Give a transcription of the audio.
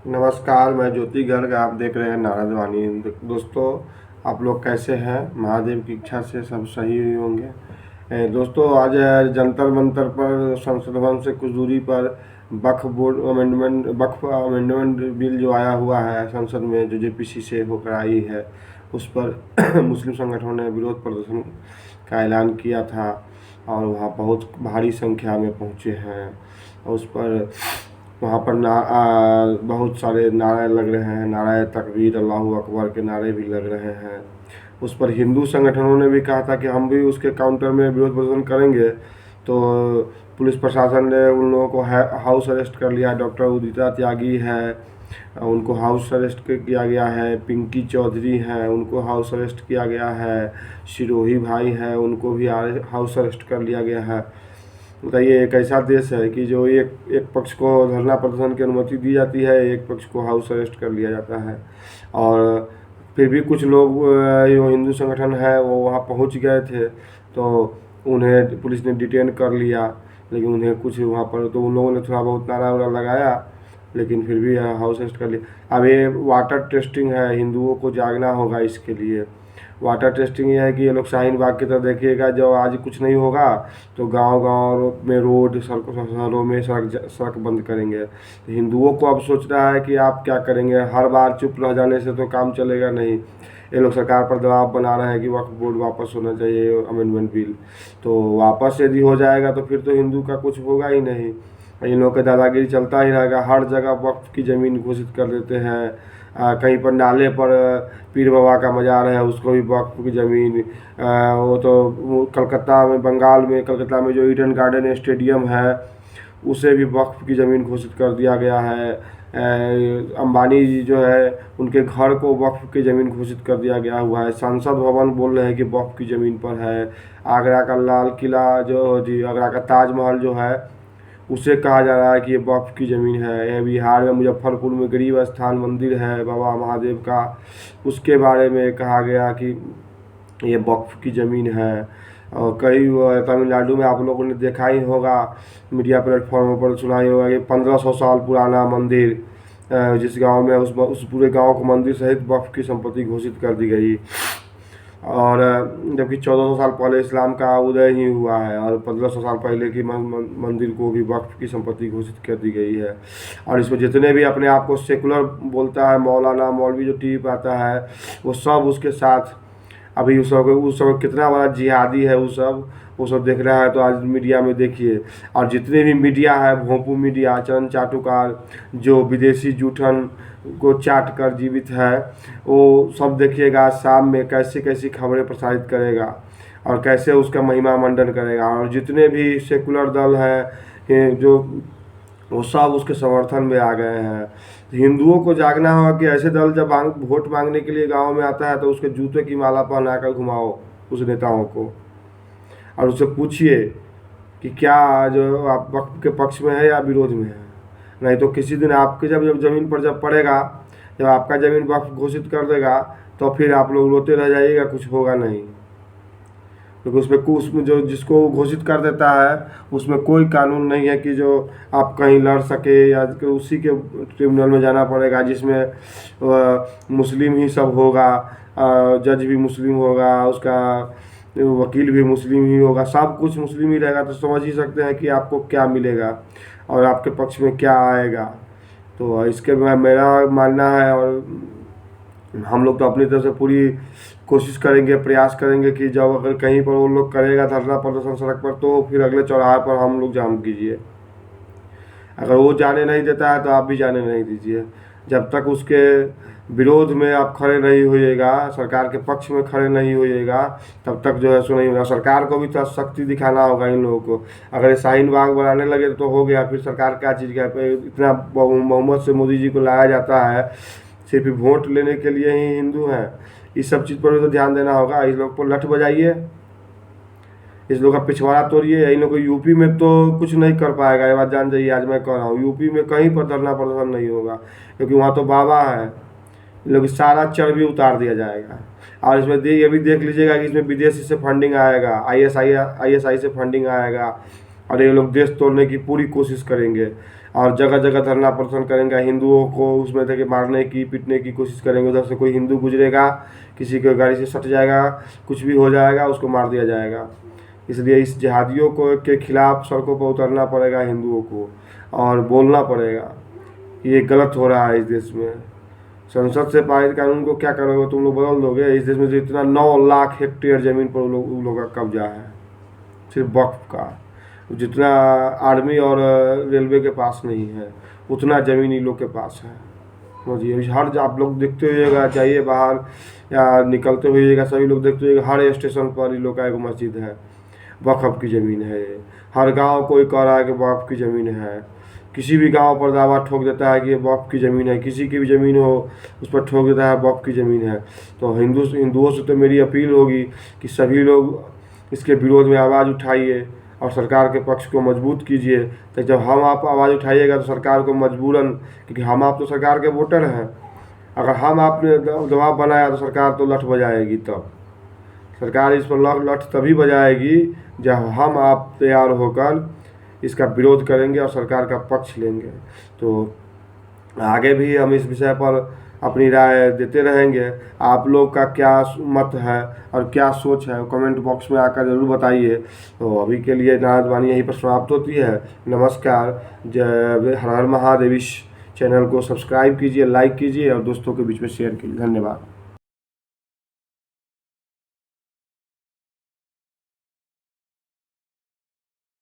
नमस्कार, मैं ज्योति गर्ग। आप देख रहे हैं नारद वाणी। दोस्तों, आप लोग कैसे हैं? महादेव की इच्छा से सब सही ही होंगे। दोस्तों, आज जंतर मंतर पर संसद भवन से कुछ दूरी पर वक्फ अमेंडमेंट बिल जो आया हुआ है संसद में, जो जेपीसी से होकर आई है, उस पर मुस्लिम संगठनों ने विरोध प्रदर्शन का ऐलान किया था और वहाँ बहुत भारी संख्या में पहुँचे हैं। उस पर वहाँ पर बहुत सारे नारे लग रहे हैं। नारे तकबीर, अल्लाहू अकबर के नारे भी लग रहे हैं। उस पर हिंदू संगठनों ने भी कहा था कि हम भी उसके काउंटर में विरोध प्रदर्शन करेंगे। तो पुलिस प्रशासन ने उन लोगों को हाउस अरेस्ट कर लिया। डॉक्टर उदिता त्यागी है, उनको हाउस अरेस्ट किया गया है। पिंकी चौधरी हैं, उनको हाउस अरेस्ट किया गया है। सिरोही भाई हैं, उनको भी हाउस अरेस्ट कर लिया गया है। बताइए, एक ऐसा देश है कि जो एक एक पक्ष को धरना प्रदर्शन की अनुमति दी जाती है, एक पक्ष को हाउस अरेस्ट कर लिया जाता है। और फिर भी कुछ लोग जो हिंदू संगठन है वो वहाँ पहुँच गए थे, तो उन्हें पुलिस ने डिटेन कर लिया। लेकिन उन्हें कुछ वहाँ पर तो उन लोगों ने थोड़ा बहुत नारा वारा लगाया, लेकिन फिर भी हाउस अरेस्ट कर लिया। अब ये वाटर टेस्टिंग है, हिंदुओं को जागना होगा इसके लिए। वाटर टेस्टिंग ये है कि ये लोग शाहीन बाग की तरह देखिएगा, जब आज कुछ नहीं होगा तो गांव गांव में रोड, शहरों में सड़क बंद करेंगे। तो हिंदुओं को अब सोच रहा है कि आप क्या करेंगे। हर बार चुप रह जाने से तो काम चलेगा नहीं। ये लोग सरकार पर दबाव बना रहे हैं कि वक्फ बोर्ड वापस होना चाहिए, अमेंडमेंट बिल। तो वापस यदि हो जाएगा तो फिर तो हिंदू का कुछ होगा ही नहीं। इन लोगों का दादागिरी चलता ही रहेगा। हर जगह वक्फ की ज़मीन घोषित कर देते हैं। कहीं पर नाले पर पीर बाबा का मज़ार है, उसको भी वक्फ की ज़मीन। वो तो कलकत्ता में, बंगाल में, कलकत्ता में जो ईडन गार्डन स्टेडियम है, उसे भी वक्फ की ज़मीन घोषित कर दिया गया है। अंबानी जी जो है, उनके घर को वक्फ की ज़मीन घोषित कर दिया गया हुआ है। संसद भवन बोल रहे हैं कि वक्फ की ज़मीन पर है। आगरा का लाल किला जो जी, आगरा का ताजमहल जो है, उसे कहा जा रहा है कि ये वक्फ की ज़मीन है। ये बिहार में मुजफ्फरपुर में गरीब स्थान मंदिर है बाबा महादेव का, उसके बारे में कहा गया कि ये वक्फ की ज़मीन है। और कई तमिलनाडु में आप लोगों ने देखा ही होगा, मीडिया प्लेटफॉर्म पर सुना ही होगा कि 1500 साल पुराना मंदिर, जिस गांव में उस पूरे गांव को मंदिर सहित वक्फ की संपत्ति घोषित कर दी गई। और जबकि 1400 साल पहले इस्लाम का उदय ही हुआ है, और 1500 साल पहले की मंदिर को भी वक्फ की संपत्ति घोषित कर दी गई है। और इसमें जितने भी अपने आप को सेकुलर बोलता है, मौलाना मौलवी जो टीवी पर आता है, वो सब उसके साथ। अभी उस सब कितना बड़ा जिहादी है वो सब देख रहा है। तो आज मीडिया में देखिए, और जितने भी मीडिया है, भोंपू मीडिया, चरण चाटुकार, जो विदेशी जूठन को चाट कर जीवित है, वो सब देखिएगा शाम में कैसी कैसी खबरें प्रसारित करेगा और कैसे उसका महिमा मंडन करेगा। और जितने भी सेकुलर दल हैं जो, वो सब उसके समर्थन में आ गए हैं। हिंदुओं को जागना होगा कि ऐसे दल जब वोट मांगने के लिए गांव में आता है तो उसके जूते की माला पहना कर घुमाओ उस नेताओं को, और उससे पूछिए कि क्या जो आप वक्त के पक्ष में है या विरोध में है। नहीं तो किसी दिन आपके जब ज़मीन पर जब पड़ेगा, जब आपका ज़मीन वक्फ घोषित कर देगा, तो फिर आप लोग रोते रह जाइएगा, कुछ होगा नहीं। क्योंकि उसमें जो जिसको वो घोषित कर देता है, उसमें कोई कानून नहीं है कि जो आप कहीं लड़ सके, या कि उसी के ट्रिब्यूनल में जाना पड़ेगा जिसमें मुस्लिम ही सब होगा, जज भी मुस्लिम होगा, उसका वकील भी मुस्लिम ही होगा, सब कुछ मुस्लिम ही रहेगा। तो समझ ही सकते हैं कि आपको क्या मिलेगा और आपके पक्ष में क्या आएगा। तो इसके में मेरा मानना है, और हम लोग तो अपनी तरफ से पूरी कोशिश करेंगे, प्रयास करेंगे कि जब अगर कहीं पर वो लोग करेगा धरना प्रदर्शन सड़क पर, तो फिर अगले चौराहे पर हम लोग जाम कीजिए। अगर वो जाने नहीं देता है तो आप भी जाने नहीं दीजिए। जब तक उसके विरोध में आप खड़े नहीं होइएगा, सरकार के पक्ष में खड़े नहीं होइएगा, तब तक जो है सो नहीं होगा। सरकार को भी थोड़ा शक्ति दिखाना होगा इन लोगों को। अगर ये शाहीन बाग बनाने लगे तो हो गया, फिर सरकार क्या चीज़ का इतना बहुमत से मोदी जी को लाया जाता है, सिर्फ वोट लेने के लिए ही हिंदू हैं। इस सब चीज़ पर भी तो ध्यान देना होगा। इस लोग पर लठ बजाइए, इस लोग का पिछवाड़ा तोड़िए। इन लोग को यूपी में तो कुछ नहीं कर पाएगा, ये बात जान जाइए। आज मैं कह रहा हूँ, यूपी में कहीं पर धरना प्रदर्शन नहीं होगा, क्योंकि वहाँ तो बाबा है। इन लोग की सारा चर्बी उतार दिया जाएगा। और इसमें ये भी देख लीजिएगा कि इसमें विदेशी से फंडिंग आएगा, ISI से फंडिंग आएगा, और ये लोग देश तोड़ने की पूरी कोशिश करेंगे और जगह जगह धरना प्रदर्शन करेंगे, हिंदुओं को उसमें थे कि मारने की पीटने की कोशिश करेंगे। उधर से कोई हिंदू गुजरेगा, किसी के गाड़ी से सट जाएगा, कुछ भी हो जाएगा, उसको मार दिया जाएगा। इसलिए इस जिहादियों को के खिलाफ सड़कों पर उतरना पड़ेगा हिंदुओं को और बोलना पड़ेगा। ये गलत हो रहा है इस देश में। संसद से पारित कानून को क्या करोगे, तुम लोग बदल दोगे? इस देश में जो इतना 9 लाख हेक्टेयर ज़मीन पर उन लोगों का कब्जा है, सिर्फ वक्फ का। जितना आर्मी और रेलवे के पास नहीं है उतना ज़मीन इन लोग के पास है। समझिए, हर आप लोग देखते होइएगा, जाइए बाहर या निकलते होइएगा, सभी लोग देखते होइएगा हर स्टेशन पर इन लोग का एक मस्जिद है, वक़्फ़ की ज़मीन है। हर गांव कोई कह रहा है कि वक़्फ़ की ज़मीन है। किसी भी गांव पर दावा ठोक देता है कि ये वक़्फ़ की ज़मीन है, किसी की भी ज़मीन हो उस पर ठोक देता है वक़्फ़ की ज़मीन है। तो हिंदुओं से तो मेरी अपील होगी कि सभी लोग इसके विरोध में आवाज़ उठाइए और सरकार के पक्ष को मजबूत कीजिए। तो जब हम आप आवाज़ उठाइएगा तो सरकार को मजबूरन, क्योंकि हम आप तो सरकार के वोटर हैं, अगर हम आपने दबाव बनाया तो सरकार तो लठ बजाएगी। तब सरकार इस पर लठ तभी बजाएगी जब हम आप तैयार होकर इसका विरोध करेंगे और सरकार का पक्ष लेंगे। तो आगे भी हम इस विषय पर अपनी राय देते रहेंगे। आप लोग का क्या मत है और क्या सोच है कमेंट बॉक्स में आकर ज़रूर बताइए। तो अभी के लिए नाराज़बानी यहीं पर समाप्त होती है। नमस्कार। जय हर हर महादेव। चैनल को सब्सक्राइब कीजिए, लाइक कीजिए और दोस्तों के बीच में शेयर कीजिए। धन्यवाद।